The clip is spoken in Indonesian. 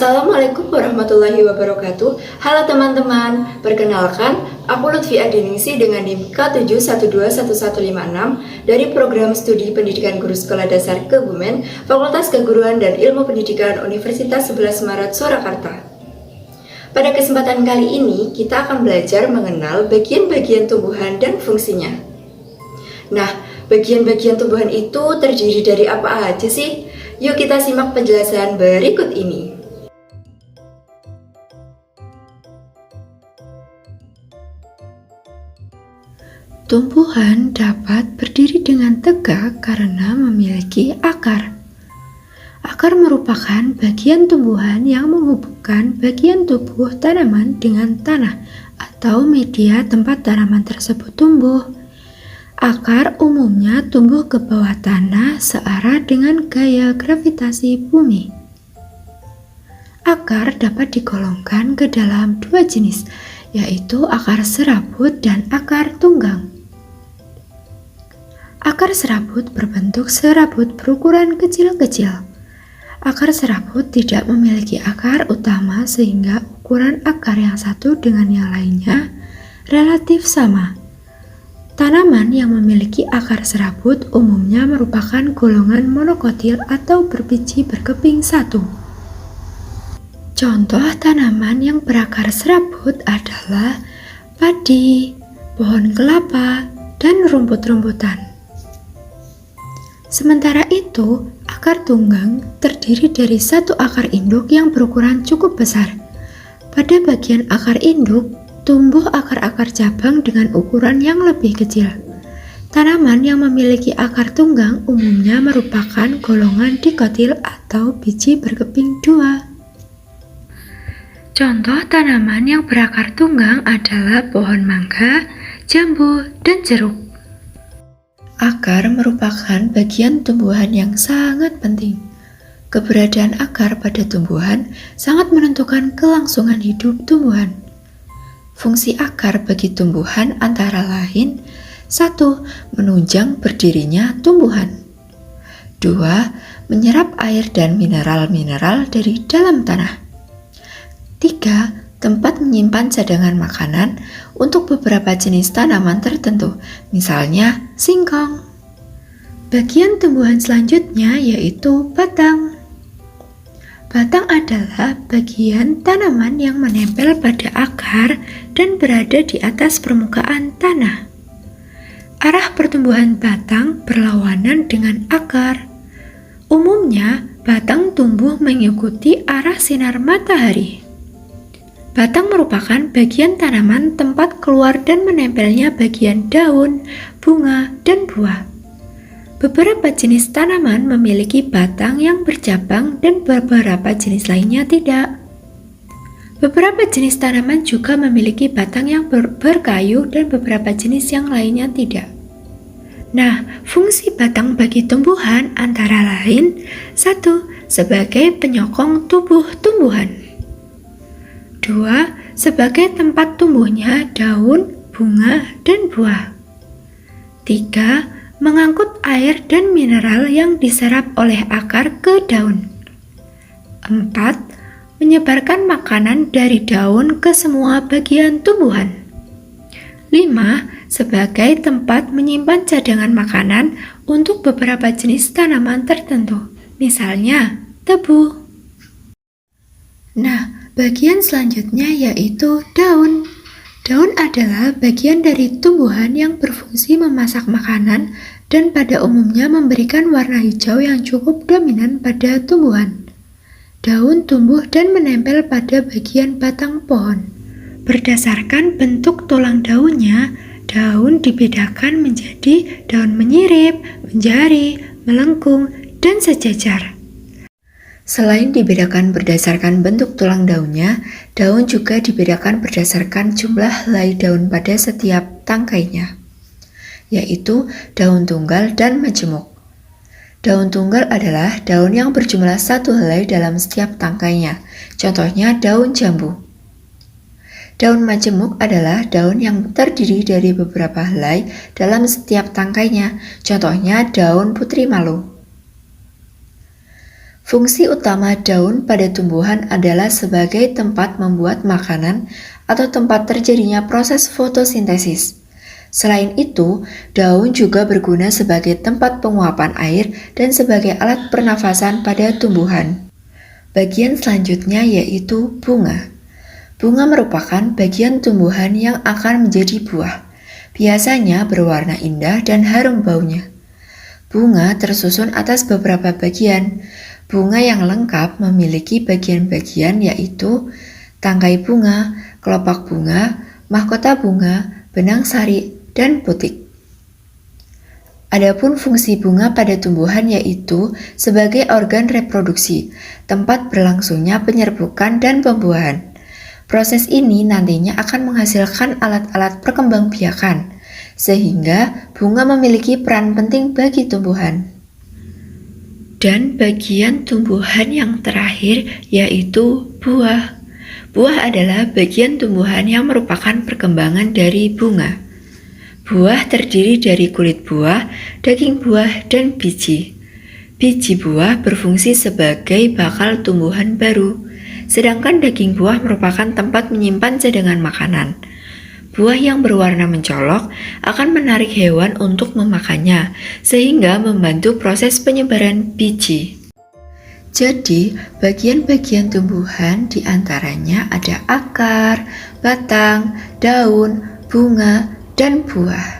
Assalamualaikum warahmatullahi wabarakatuh. Halo teman-teman, perkenalkan aku Lutfi Adiningsi dengan NIM K7121156 dari Program Studi Pendidikan Guru Sekolah Dasar Kebumen, Fakultas Keguruan dan Ilmu Pendidikan Universitas 11 Maret Surakarta. Pada kesempatan kali ini, kita akan belajar mengenal bagian-bagian tumbuhan dan fungsinya. Nah, bagian-bagian tumbuhan itu terdiri dari apa aja sih? Yuk kita simak penjelasan berikut ini. Tumbuhan dapat berdiri dengan tegak karena memiliki akar. Akar merupakan bagian tumbuhan yang menghubungkan bagian tubuh tanaman dengan tanah atau media tempat tanaman tersebut tumbuh. Akar umumnya tumbuh ke bawah tanah searah dengan gaya gravitasi bumi. Akar dapat digolongkan ke dalam dua jenis, yaitu akar serabut dan akar tunggang. Akar serabut berbentuk serabut berukuran kecil-kecil. Akar serabut tidak memiliki akar utama sehingga ukuran akar yang satu dengan yang lainnya relatif sama. Tanaman yang memiliki akar serabut umumnya merupakan golongan monokotil atau berbiji berkeping satu. Contoh tanaman yang berakar serabut adalah padi, pohon kelapa, dan rumput-rumputan. Sementara itu, akar tunggang terdiri dari satu akar induk yang berukuran cukup besar. Pada bagian akar induk, tumbuh akar-akar cabang dengan ukuran yang lebih kecil. Tanaman yang memiliki akar tunggang umumnya merupakan golongan dikotil atau biji berkeping dua. Contoh tanaman yang berakar tunggang adalah pohon mangga, jambu, dan jeruk. Akar merupakan bagian tumbuhan yang sangat penting. Keberadaan akar pada tumbuhan sangat menentukan kelangsungan hidup tumbuhan. Fungsi akar bagi tumbuhan antara lain: 1. Menunjang berdirinya tumbuhan. 2. Menyerap air dan mineral-mineral dari dalam tanah. 3. Tempat menyimpan cadangan makanan untuk beberapa jenis tanaman tertentu, misalnya singkong. Bagian tumbuhan selanjutnya yaitu batang. Batang adalah bagian tanaman yang menempel pada akar dan berada di atas permukaan tanah. Arah pertumbuhan batang berlawanan dengan akar. Umumnya, batang tumbuh mengikuti arah sinar matahari. Batang merupakan bagian tanaman tempat keluar dan menempelnya bagian daun, bunga, dan buah. Beberapa jenis tanaman memiliki batang yang bercabang dan beberapa jenis lainnya tidak. Beberapa jenis tanaman juga memiliki batang yang berkayu dan beberapa jenis yang lainnya tidak. Nah, fungsi batang bagi tumbuhan antara lain: 1. Sebagai penyokong tubuh tumbuhan. 2. Sebagai tempat tumbuhnya daun, bunga, dan buah. 3. Mengangkut air dan mineral yang diserap oleh akar ke daun. 4. Menyebarkan makanan dari daun ke semua bagian tumbuhan. 5. Sebagai tempat menyimpan cadangan makanan untuk beberapa jenis tanaman tertentu, misalnya tebu. Nah, bagian selanjutnya yaitu daun. Daun adalah bagian dari tumbuhan yang berfungsi memasak makanan dan pada umumnya memberikan warna hijau yang cukup dominan pada tumbuhan. Daun tumbuh dan menempel pada bagian batang pohon. Berdasarkan bentuk tulang daunnya, daun dibedakan menjadi daun menyirip, menjari, melengkung, dan sejajar. Selain dibedakan berdasarkan bentuk tulang daunnya, daun juga dibedakan berdasarkan jumlah helai daun pada setiap tangkainya, yaitu daun tunggal dan majemuk. Daun tunggal adalah daun yang berjumlah satu helai dalam setiap tangkainya, contohnya daun jambu. Daun majemuk adalah daun yang terdiri dari beberapa helai dalam setiap tangkainya, contohnya daun putri malu. Fungsi utama daun pada tumbuhan adalah sebagai tempat membuat makanan atau tempat terjadinya proses fotosintesis. Selain itu, daun juga berguna sebagai tempat penguapan air dan sebagai alat pernafasan pada tumbuhan. Bagian selanjutnya yaitu bunga. Bunga merupakan bagian tumbuhan yang akan menjadi buah. Biasanya berwarna indah dan harum baunya. Bunga tersusun atas beberapa bagian. Bunga yang lengkap memiliki bagian-bagian yaitu tangkai bunga, kelopak bunga, mahkota bunga, benang sari, dan putik. Adapun fungsi bunga pada tumbuhan yaitu sebagai organ reproduksi, tempat berlangsungnya penyerbukan dan pembuahan. Proses ini nantinya akan menghasilkan alat-alat perkembangbiakan, sehingga bunga memiliki peran penting bagi tumbuhan. Dan bagian tumbuhan yang terakhir yaitu buah. Buah adalah bagian tumbuhan yang merupakan perkembangan dari bunga. Buah terdiri dari kulit buah, daging buah, dan biji. Biji buah berfungsi sebagai bakal tumbuhan baru, sedangkan daging buah merupakan tempat menyimpan cadangan makanan. Buah yang berwarna mencolok akan menarik hewan untuk memakannya, sehingga membantu proses penyebaran biji. Jadi, bagian-bagian tumbuhan diantaranya ada akar, batang, daun, bunga, dan buah.